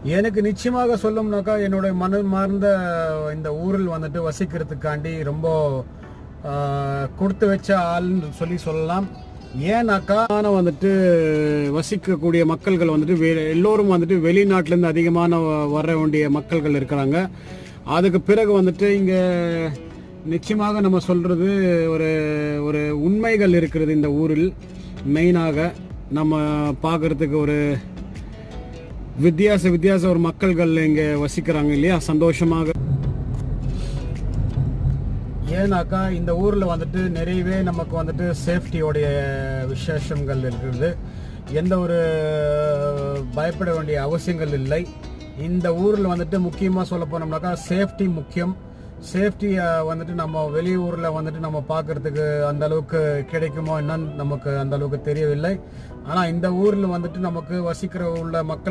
எனக்கு நிச்சயமாக சொல்லணும்னாக்கா என்னுடைய மனமார்ந்த இந்த ஊரில் வந்துட்டு வசிக்கிறதுக்காண்டி ரொம்ப கொடுத்து வச்ச ஆள்னு சொல்லலாம். ஏன்னாக்கா வந்துட்டு வசிக்கக்கூடிய மக்கள்கள் வந்துட்டு எல்லோரும் வந்துட்டு வெளிநாட்டிலேருந்து அதிகமான வர வேண்டிய மக்கள்கள் இருக்கிறாங்க. அதுக்கு பிறகு வந்துட்டு இங்கே நிச்சயமாக நம்ம சொல்கிறது ஒரு ஒரு உண்மைகள் இருக்கிறது இந்த ஊரில். மெயினாக நம்ம பார்க்குறதுக்கு ஒரு வித்தியாச ஒரு மக்கள்கள் இங்கே வசிக்கிறாங்க இல்லையா, சந்தோஷமாக. ஏன்னாக்கா இந்த ஊரில் வந்துட்டு நிறையவே நமக்கு வந்துட்டு சேஃப்டியோடைய விசேஷங்கள் இருக்கிறது. எந்த ஒரு பயப்பட வேண்டிய அவசியங்கள் இல்லை. இந்த ஊரில் வந்துட்டு முக்கியமாக சொல்ல போனோம்னாக்கா சேஃப்டி முக்கியம். சேஃப்டியை வந்துட்டு நம்ம வெளியூரில் வந்துட்டு நம்ம பார்க்கறதுக்கு அந்த அளவுக்கு கிடைக்குமோ என்னன்னு நமக்கு அந்த அளவுக்கு தெரியவில்லை. ஆனால் இந்த ஊரில் வந்துட்டு நமக்கு வசிக்கிற உள்ள மக்கள்